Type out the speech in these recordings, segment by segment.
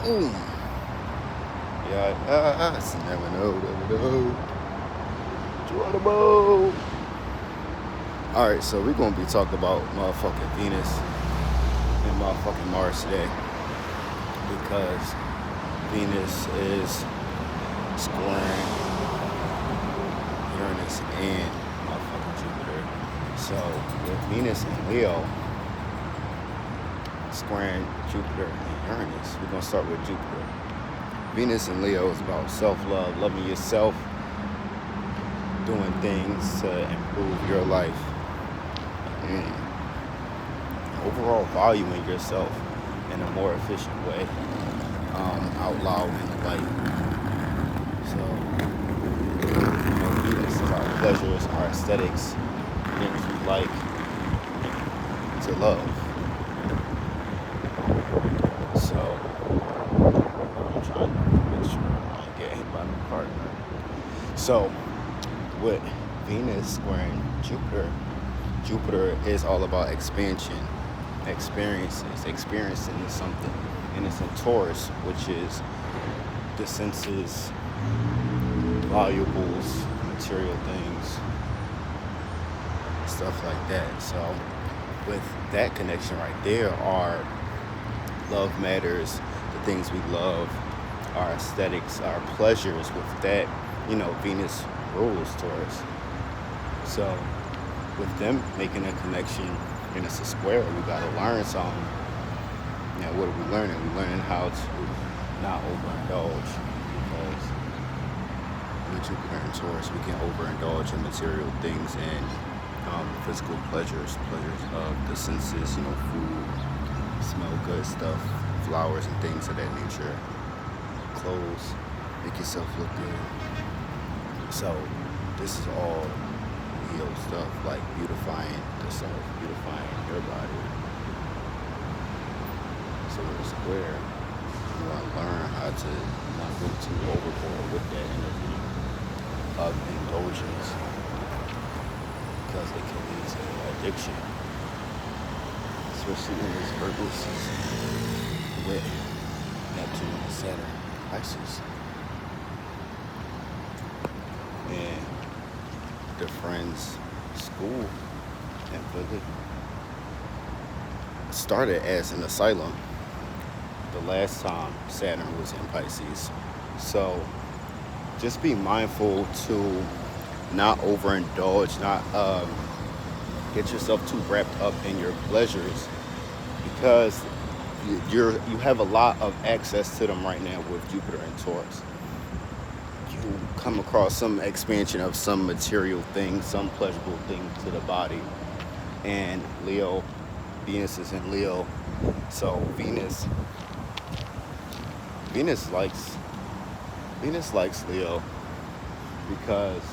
Boom. Yeah, it's Nevano. Geronimo. Alright, so we're gonna be talking about motherfucking Venus and motherfucking Mars today. Because Venus is squaring Uranus and motherfucking Jupiter. So with Venus and Leo squaring Jupiter and Uranus, we're gonna start with Jupiter. Venus and Leo is about self-love, loving yourself, doing things to improve your life, and overall valuing yourself in a more efficient way, out loud in the light. So, Venus is our pleasures, our aesthetics, things we like to love. So, I'm trying to make sure I don't get hit by the partner. So, with Venus squaring Jupiter is all about expansion, experiences, experiencing something. And it's in Taurus, which is the senses, valuables, material things, stuff like that. So with that connection right there, our love matters, the things we love, our aesthetics, our pleasures. With that, Venus rules Taurus. So with them making a connection and it's a square, we gotta learn something. What are we learning? We're learning how to not overindulge, because with Jupiter and Taurus, we can overindulge in material things and physical pleasures of the senses, food, smell good stuff, flowers and things of that nature, clothes, make yourself look good. So this is all Leo stuff, like beautifying the self, beautifying your body. So with a square, you want to learn how to not go too overboard with that energy of indulgence, because it can lead to addiction, especially in this Virgo season with Neptune and Saturn, Pisces. And their friends' school and village started as an asylum the last time Saturn was in Pisces. So just be mindful to not overindulge, not get yourself too wrapped up in your pleasures, because you have a lot of access to them right now with Jupiter and Taurus. You come across some expansion of some material thing, some pleasurable thing to the body. And Venus is in Leo. So Venus likes Leo, because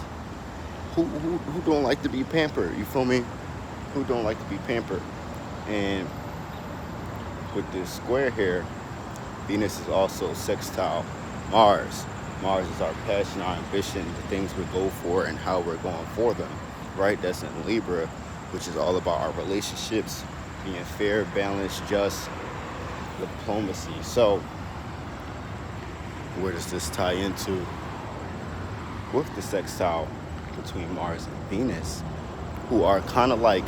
who don't like to be pampered? You feel me? Who don't like to be pampered? And with this square here, Venus is also sextile Mars. Mars is our passion, our ambition, the things we go for and how we're going for them, right? That's in Libra, which is all about our relationships, being fair, balanced, just, diplomacy. So where does this tie into? With the sextile between Mars and Venus, who are kind of like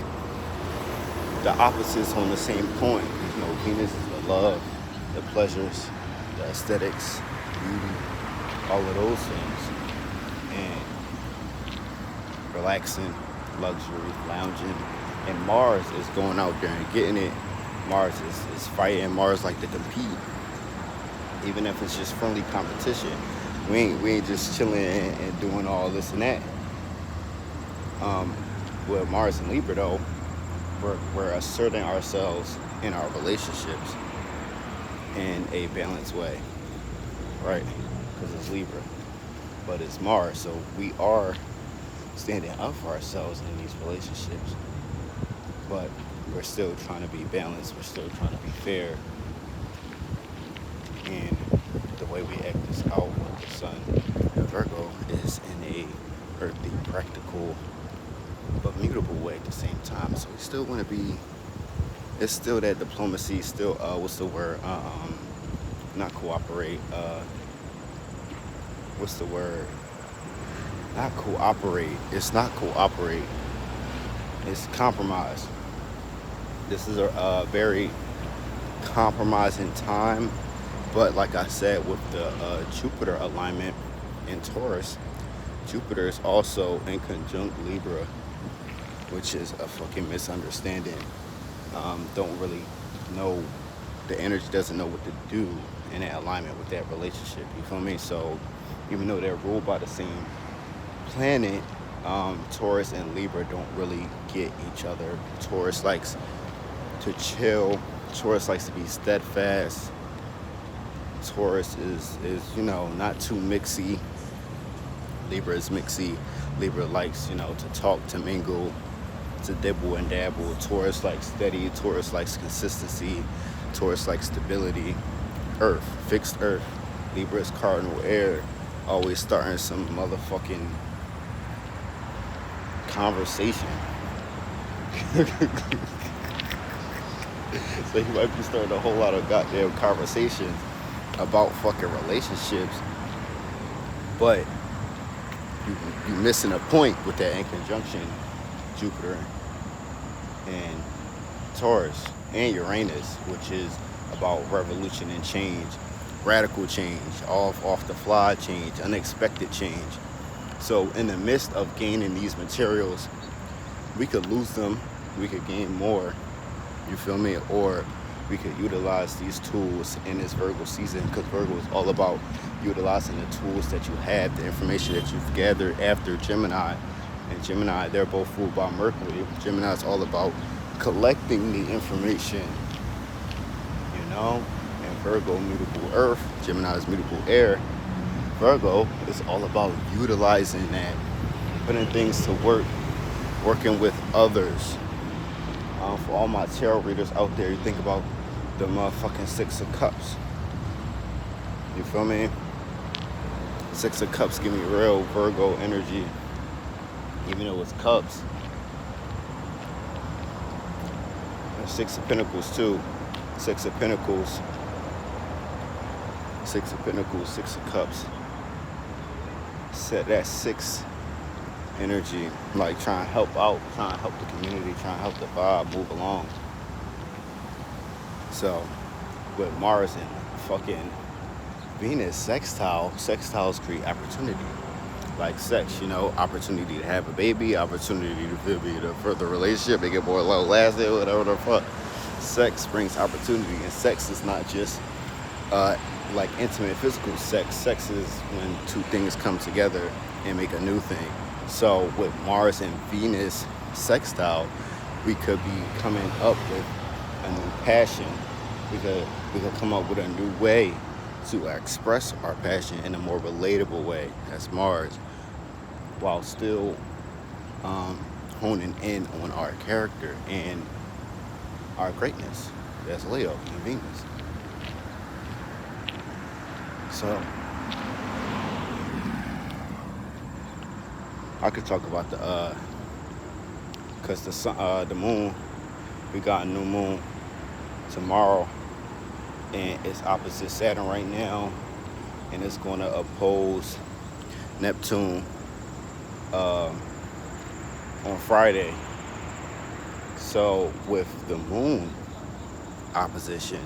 the opposites on the same coin. Venus is the love, the pleasures, the aesthetics, beauty, all of those things, and relaxing, luxury, lounging. And Mars is going out there and getting it. Mars is fighting. Mars like to compete, even if it's just friendly competition. We ain't just chilling and doing all this and that. With Mars and Libra though, we're asserting ourselves in our relationships in a balanced way, right? Because it's Libra, but it's Mars, so we are standing up for ourselves in these relationships, but we're still trying to be balanced, we're still trying to be fair, and the way we act this out with the Sun in Virgo is in a earthly, practical, but mutable way at the same time. So we still want to be, it's still that diplomacy, still, what's the word, not cooperate, what's the word? Not cooperate. It's not cooperate. It's compromise. This is a very compromising time. But like I said, with the Jupiter alignment in Taurus, Jupiter is also in conjunct Libra, which is a fucking misunderstanding. Don't really know, the energy doesn't know what to do in that alignment with that relationship. You feel me? So even though they're ruled by the same planet, Taurus and Libra don't really get each other. Taurus likes to chill. Taurus likes to be steadfast. Taurus is not too mixy. Libra is mixy. Libra likes, to talk, to mingle, to dibble and dabble. Taurus likes steady. Taurus likes consistency. Taurus likes stability. Earth, fixed earth. Libra is cardinal air. Always starting some motherfucking conversation. So you might be starting a whole lot of goddamn conversations about fucking relationships, but you missing a point with that in conjunction Jupiter and Taurus and Uranus, which is about revolution and change, radical change, off the fly change, unexpected change. So in the midst of gaining these materials, we could lose them, we could gain more, you feel me? Or we could utilize these tools in this Virgo season, because Virgo is all about utilizing the tools that you have, the information that you've gathered after Gemini. And Gemini, they're both ruled by Mercury. Gemini is all about collecting the information, and Virgo, mutable earth. Gemini is mutable air. Virgo is all about utilizing that, putting things to work, working with others. For all my tarot readers out there, you think about the motherfucking Six of Cups. You feel me? Six of Cups give me real Virgo energy, even though it's cups. And Six of Pentacles too. Six of Pentacles. Six of Pentacles, Six of Cups. Set that six energy, like trying to help out, trying to help the community, trying to help the vibe move along. So with Mars and fucking Venus sextiles create opportunity, like sex, opportunity to have a baby, opportunity to further a relationship, make it more long lasting, whatever the fuck. Sex brings opportunity, and sex is not just like intimate physical sex. Sex is when two things come together and make a new thing. So with Mars and Venus sextile, we could be coming up with a new passion. We could come up with a new way to express our passion in a more relatable way as Mars, while still honing in on our character and our greatness as Leo and Venus. So I could talk about because the moon, we got a new moon tomorrow, and it's opposite Saturn right now, and it's going to oppose Neptune on Friday. So with the moon opposition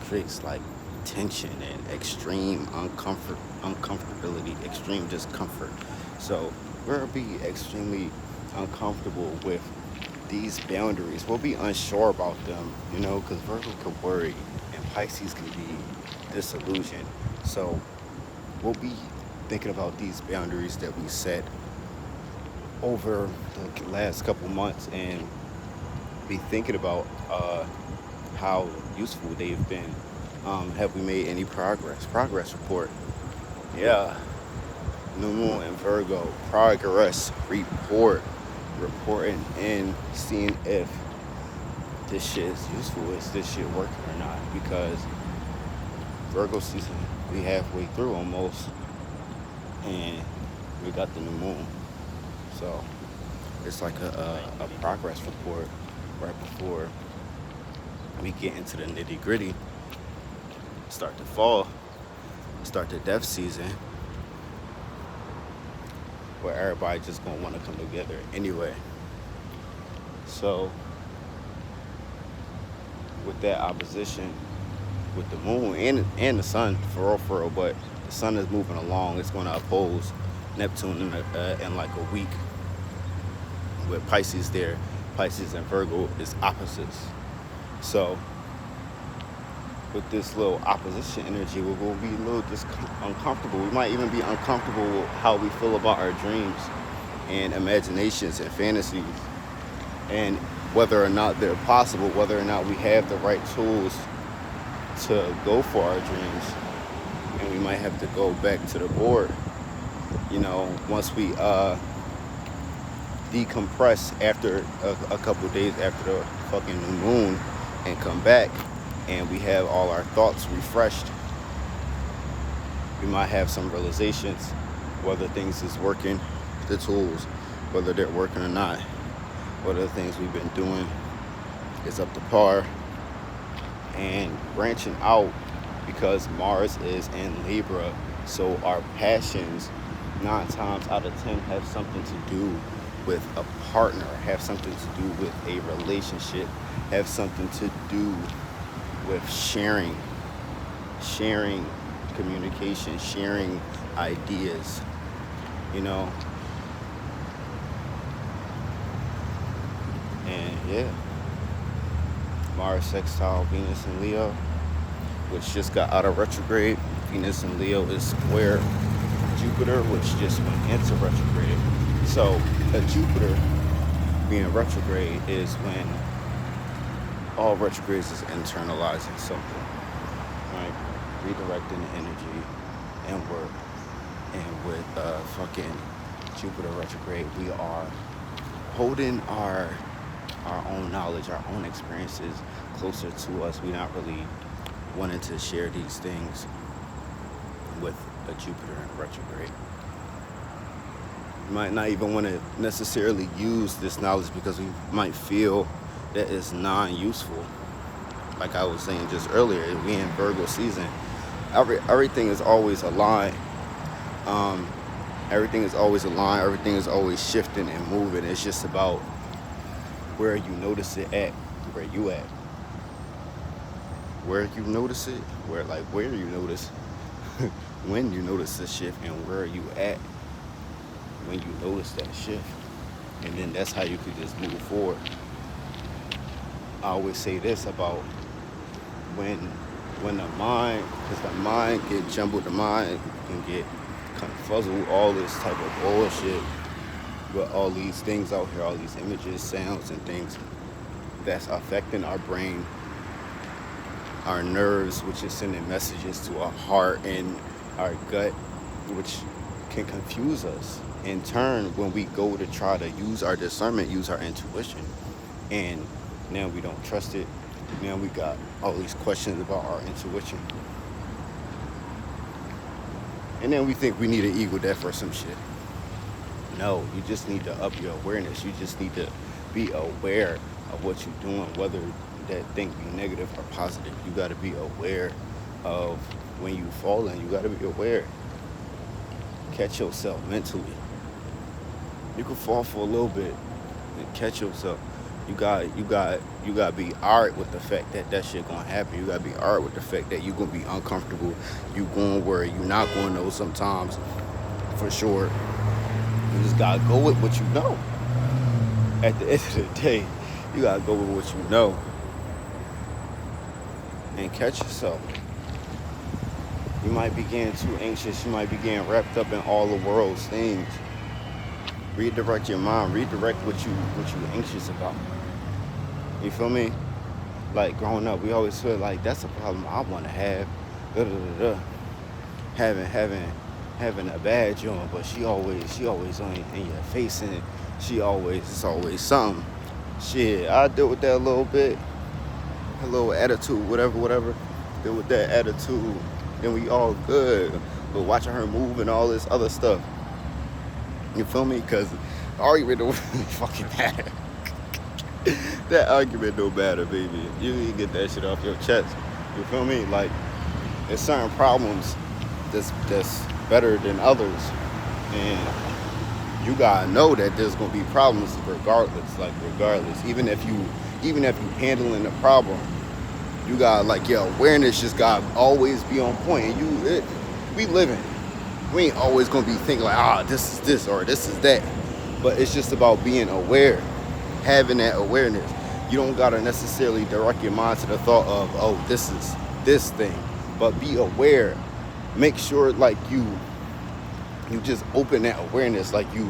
creates like tension and extreme uncomfortability, extreme discomfort. So we'll be extremely uncomfortable with these boundaries. We'll be unsure about them, because Virgo can worry and Pisces can be disillusioned. So we'll be thinking about these boundaries that we set over the last couple months, and be thinking about how useful they've been. Have we made any progress? Progress report. Yeah. New moon in Virgo. Progress report. Reporting in, seeing if this shit is useful. Is this shit working or not? Because Virgo season, we halfway through almost, and we got the new moon. So it's like a progress report right before we get into the nitty gritty start the fall, start the death season, where everybody just gonna want to come together anyway. So with that opposition with the moon and the sun, for real, but the sun is moving along. It's going to oppose Neptune in like a week. With Pisces there, Pisces and Virgo is opposites. So with this little opposition energy, we're going to be a little uncomfortable. We might even be uncomfortable with how we feel about our dreams and imaginations and fantasies, and whether or not they're possible, whether or not we have the right tools to go for our dreams. And we might have to go back to the board, once we decompress after a couple of days after the fucking new moon, and come back and we have all our thoughts refreshed. We might have some realizations, whether things is working, the tools, whether they're working or not, whether the things we've been doing is up to par, and branching out, because Mars is in Libra. So our passions 9 times out of 10 have something to do with a partner, have something to do with a relationship, have something to do with sharing communication, sharing ideas, And yeah, Mars sextile Venus and Leo, which just got out of retrograde. Venus and Leo is square Jupiter, which just went into retrograde. So a Jupiter being retrograde is when all retrogrades is internalizing something, right? Redirecting the energy inward. And with fucking Jupiter retrograde, we are holding our own knowledge, our own experiences closer to us. We're not really wanting to share these things with a Jupiter in retrograde. We might not even want to necessarily use this knowledge because we might feel that it's non-useful. Like I was saying just earlier, we in Virgo season. Everything is always aligned. Everything is always aligned. Everything is always shifting and moving. It's just about where you notice it at, where you at. Where you notice it, where you notice when you notice the shift, and where are you at when you notice that shift. And then that's how you could just move forward. I always say this about when the mind, because the mind get jumbled, the mind can get confuzzled, all this type of bullshit with all these things out here, all these images, sounds, and things that's affecting our brain, our nerves, which is sending messages to our heart and our gut, which can confuse us. In turn, when we go to try to use our discernment, use our intuition, and now we don't trust it. Now we got all these questions about our intuition. And then we think we need an ego death or some shit. No, you just need to up your awareness. You just need to be aware of what you're doing, whether that thing be negative or positive. You got to be aware of when you falling. You got to be aware. Catch yourself mentally. You can fall for a little bit and catch yourself. You got to be alright with the fact that shit gonna happen. You got to be alright with the fact that you gonna be uncomfortable. You going where you not going to know sometimes, for sure. You just gotta go with what you know. At the end of the day, you gotta go with what you know and catch yourself. You might be getting too anxious. You might be getting wrapped up in all the world's things. Redirect your mind. Redirect what you anxious about. You feel me? Like growing up, we always feel like that's a problem I want to have. Having a bad joint, but she always on in your face, and it's always something. Shit, I deal with that a little bit, a little attitude, whatever. Deal with that attitude, then we all good. But watching her move and all this other stuff, you feel me? Because argument don't really fucking matter. That argument don't matter, baby. You need to get that shit off your chest. You feel me? Like, There's certain problems that's better than others, and you gotta know that there's gonna be problems regardless. Like regardless, even if you handling the problem, you gotta like your awareness just gotta always be on point. And we living. We ain't always gonna be thinking like, this is this or this is that. But it's just about being aware, having that awareness. You don't gotta necessarily direct your mind to the thought of, oh, this is this thing. But be aware. Make sure like you just open that awareness. Like you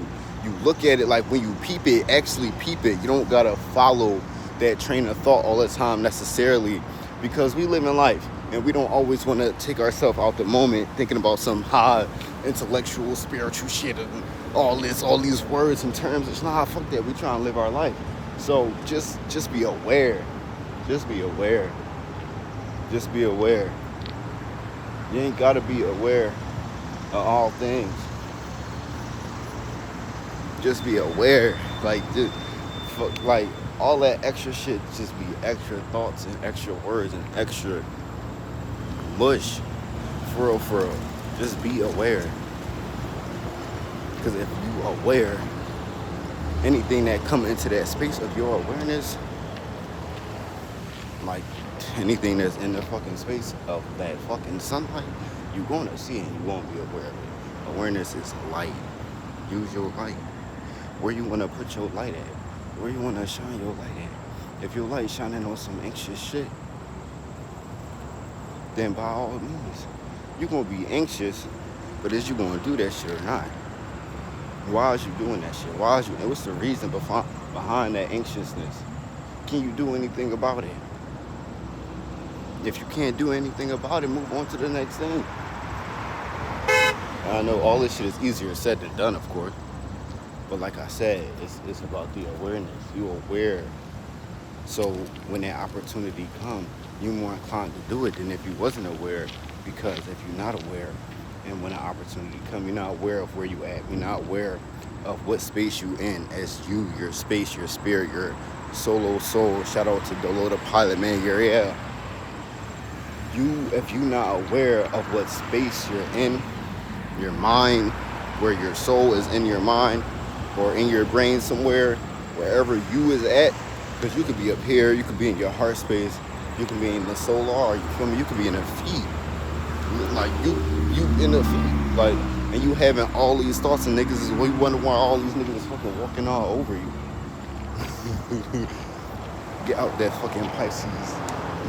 look at it, like when you peep it, actually peep it. You don't gotta follow that train of thought all the time necessarily, because we live in life and we don't always want to take ourselves out the moment thinking about some high intellectual spiritual shit and all these words and terms. It's not, fuck that. We trying to live our life. So just be aware. Just be aware. Just be aware. You ain't gotta be aware of all things. Just be aware. Like all that extra shit just be extra thoughts and extra words and extra mush. For real. Just be aware. Because if you aware, anything that come into that space of your awareness, like anything that's in the fucking space of that fucking sunlight, you're gonna see it and you won't be aware of it. Awareness is light. Use your light. Where you wanna put your light at? Where you wanna shine your light at? If your light shining on some anxious shit, then by all means, you're gonna be anxious, but is you gonna do that shit or not? Why is you doing that shit? What's the reason behind that anxiousness? Can you do anything about it? If you can't do anything about it, move on to the next thing. I know all this shit is easier said than done, of course. But like I said, it's about the awareness. You're aware. So when that opportunity comes, you're more inclined to do it than if you wasn't aware. Because if you're not aware, and when an opportunity comes, you're not aware of where you at. You're not aware of what space you in as you, your space, your spirit, your solo soul. Shout out to Dolo the pilot, man. If you're not aware of what space you're in, your mind, where your soul is in your mind, or in your brain somewhere, wherever you is at, because you could be up here, you could be in your heart space, you can be in the solar, you feel me? You could be in the feet. Like you in the feet, like, and you having all these thoughts, and niggas is we wonder why all these niggas is fucking walking all over you. Get out that fucking Pisces.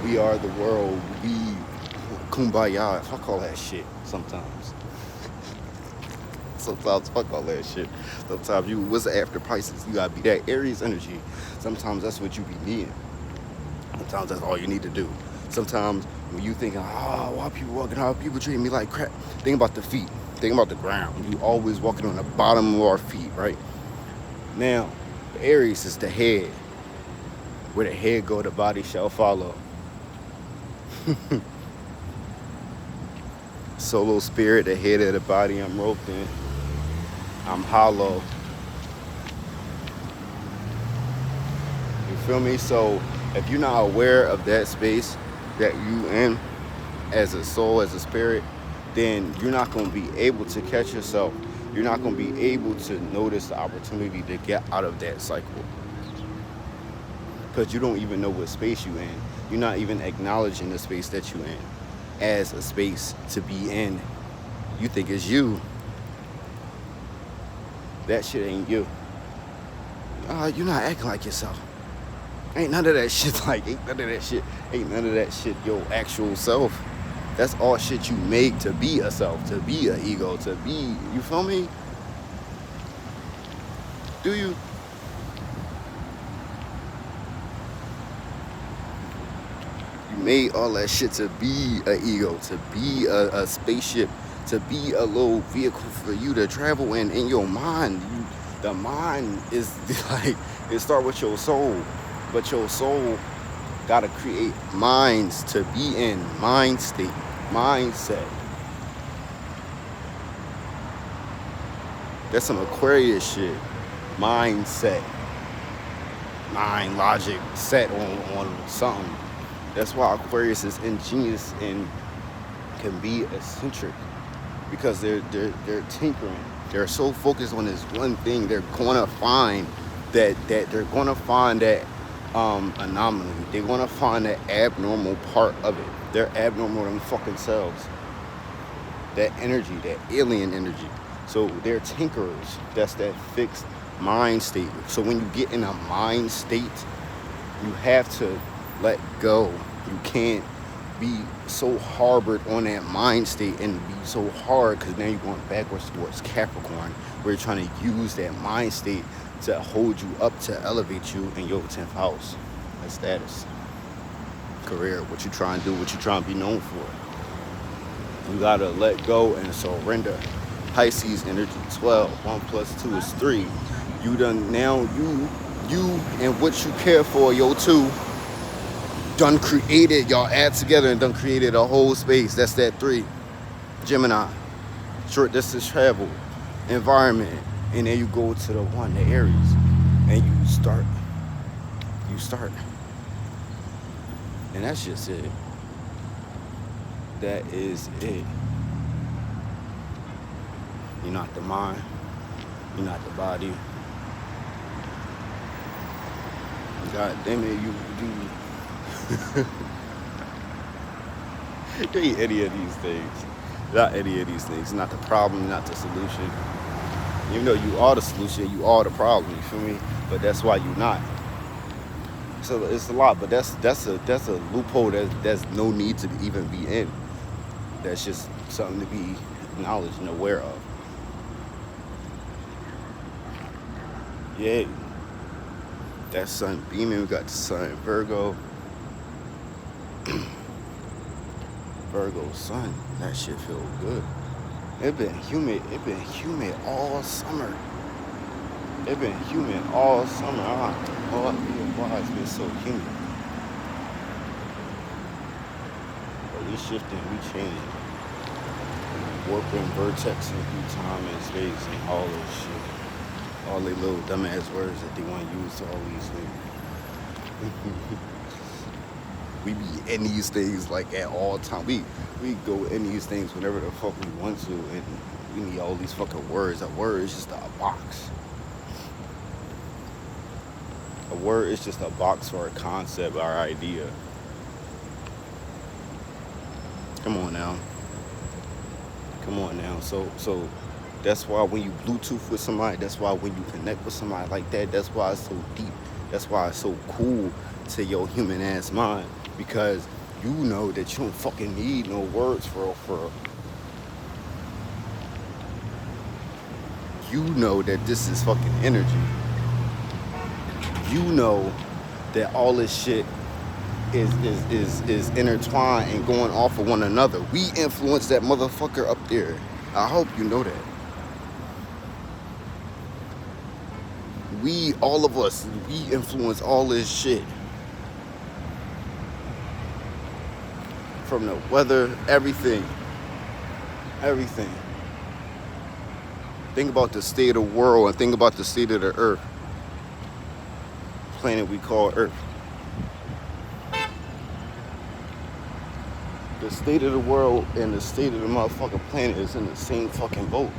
We are the world. We kumbaya. Fuck all that shit. Sometimes fuck all that shit. Sometimes what's after Pisces? You gotta be that Aries energy. Sometimes that's what you be needing. Sometimes that's all you need to do. Sometimes when you thinking, why people walking out, people treating me like crap. Think about the feet. Think about the ground. You always walking on the bottom of our feet, right? Now, the Aries is the head. Where the head go, the body shall follow. Solo spirit, the head of the body, I'm roped in. I'm hollow. You feel me? So if you're not aware of that space that you in as a soul, as a spirit, then you're not going to be able to catch yourself. You're not going to be able to notice the opportunity to get out of that cycle. Because you don't even know what space you're in. You're not even acknowledging the space that you're in as a space to be in. You think it's you. That shit ain't you. You're not acting like yourself. Ain't none of that shit Ain't none of that shit your actual self. That's all shit you make to be a self, to be an ego, to be, you feel me? Do you? You made all that shit to be an ego, to be a spaceship, to be a little vehicle for you to travel in your mind. The mind is like, it start with your soul. But your soul gotta create minds to be in, mind state, mindset. That's some Aquarius shit. Mindset. Mind, logic, set on something. That's why Aquarius is ingenious in can be eccentric because they're tinkering. They're so focused on this one thing. They're gonna find that they're gonna find that anomaly. They're gonna find that abnormal part of it. They're abnormal them fucking selves. That energy, that alien energy. So they're tinkerers. That's that fixed mind state. So when you get in a mind state, you have to let go. You can't be so harbored on that mind state and be so hard, because now you're going backwards towards Capricorn, where you're trying to use that mind state to hold you up, to elevate you in your 10th house. That status, career, what you trying to do, what you trying to be known for. You gotta let go and surrender. Pisces energy 12. 1 + 2 is 3. You done now. You and what you care for, your 2. Done created, y'all add together and done created a whole space. That's that 3. Gemini, short distance travel, environment, and then you go to the 1, the Aries, and you start, and that's just it. That is it. You're not the mind, you're not the body. God damn it, you ain't any of these things. Not any of these things. Not the problem, not the solution. Even though you are the solution, you are the problem, you feel me? But that's why you're not. So it's a lot, but that's a loophole that's no need to even be in. That's just something to be acknowledged and aware of. Yeah. That sun beaming, we got the sun in Virgo. Virgo sun, that shit feel good. It been humid all summer. I don't know why it's been so humid. But we shifting, we changing. Warping, vertexing through time and space and all this shit. All they little dumbass words that they want to use to all these things. We be in these things like at all times. We go in these things whenever the fuck we want to, and we need all these fucking words. A word is just a box. A word is just a box for a concept, our idea. Come on now. So that's why when you Bluetooth with somebody, that's why when you connect with somebody like that, that's why it's so deep. That's why it's so cool to your human ass mind. Because you know that you don't fucking need no words for real. You know that this is fucking energy. You know that all this shit is intertwined and going off of one another. We influence that motherfucker up there. I hope you know that. All of us, we influence all this shit. From the weather, everything. Think about the state of the world and think about the state of the earth. Planet we call Earth. The state of the world and the state of the motherfucking planet is in the same fucking boat.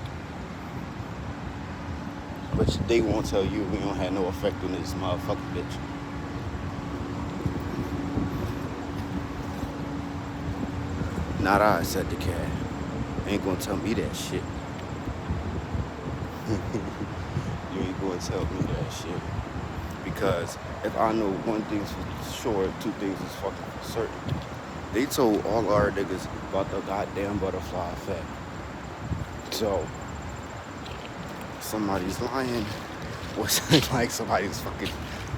But they won't tell you we don't have no effect on this motherfucking bitch. Not I, said the cat. Ain't gonna tell me that shit. You ain't gonna tell me that shit. Because if I know one thing's for sure, 2 things is fucking for certain. They told all our niggas about the goddamn butterfly effect. So, somebody's lying, or like somebody's fucking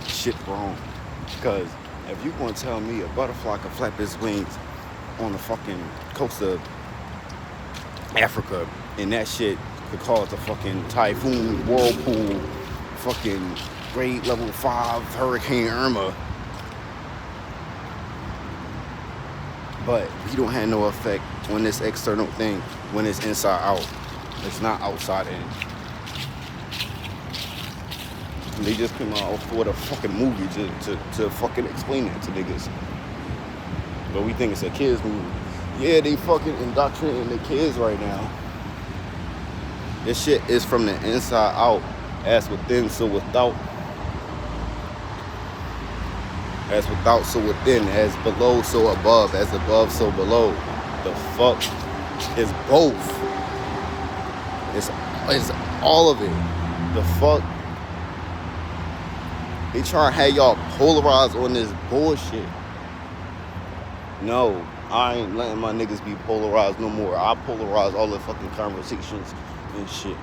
shit wrong. Because if you gonna tell me a butterfly can flap its wings on the fucking coast of Africa, and that shit could cause a fucking typhoon, whirlpool, fucking grade level 5 Hurricane Irma, but we don't have no effect on this external thing when it's inside out. It's not outside in. And they just came out with a fucking movie to fucking explain that to niggas. But we think it's a kid's movie. Yeah, they fucking indoctrinating the kids right now. This shit is from the inside out. As within, so without. As without, so within. As below, so above. As above, so below. The fuck is both. It's all of it. The fuck. They try to have y'all polarized on this bullshit. No, I ain't letting my niggas be polarized no more. I polarize all the fucking conversations and shit.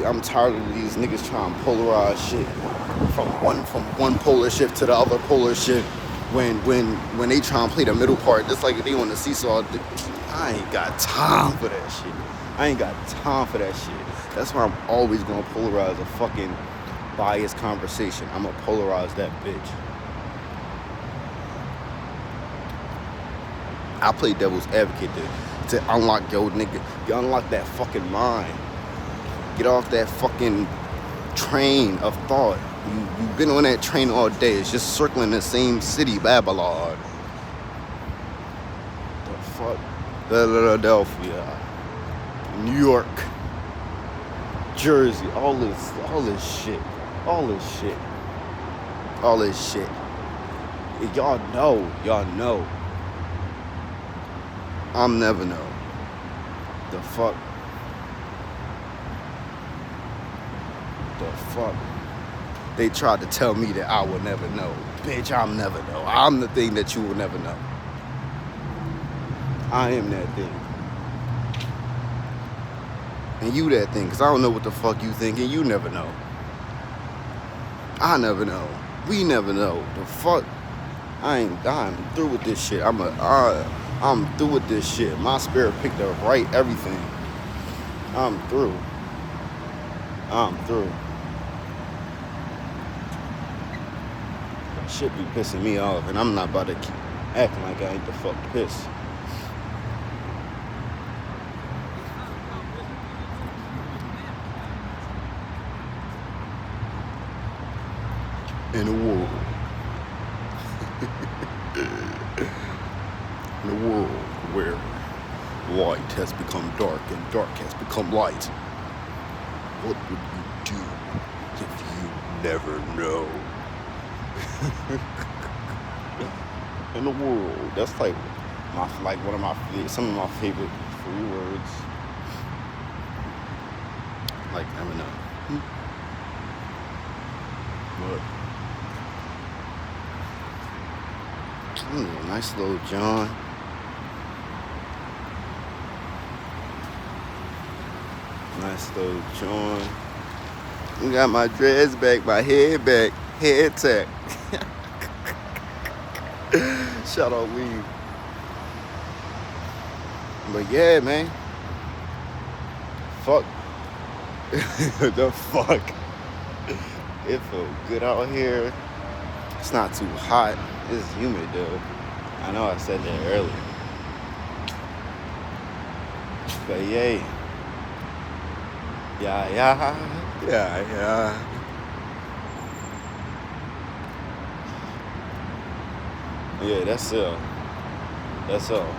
I'm tired of these niggas trying to polarize shit from one polar shift to the other polar shift. When they try to play the middle part, just like they on the seesaw. I ain't got time for that shit. I ain't got time for that shit. That's why I'm always gonna polarize a fucking biased conversation. I'm gonna polarize that bitch. I play devil's advocate to unlock your nigga. You unlock that fucking mind. Get off that fucking train of thought. You've been on that train all day. It's just circling the same city, Babylon. The fuck? Philadelphia, New York, Jersey, all this shit. Y'all know. I'm never know. The fuck? They tried to tell me that I will never know. Bitch, I'm never know. I'm the thing that you will never know. I am that thing. And you that thing, because I don't know what the fuck you think, and you never know. I never know. We never know. The fuck? I'm through with this shit. I'm through with this shit. My spirit picked up right everything. I'm through. Shit be pissing me off, and I'm not about to keep acting like I ain't the fuck pissed. In a world where light has become dark and dark has become light, what would you do if you never know? In the world, that's like one of some of my favorite free words. Like never know. But nice little John. Nice little John. I got my dreads back, my head back, head tech. Shout out Weave. But yeah, man. Fuck. The fuck. It felt good out here. It's not too hot. It's humid though. I know I said that earlier. But yay. Yeah. Yeah, that's all.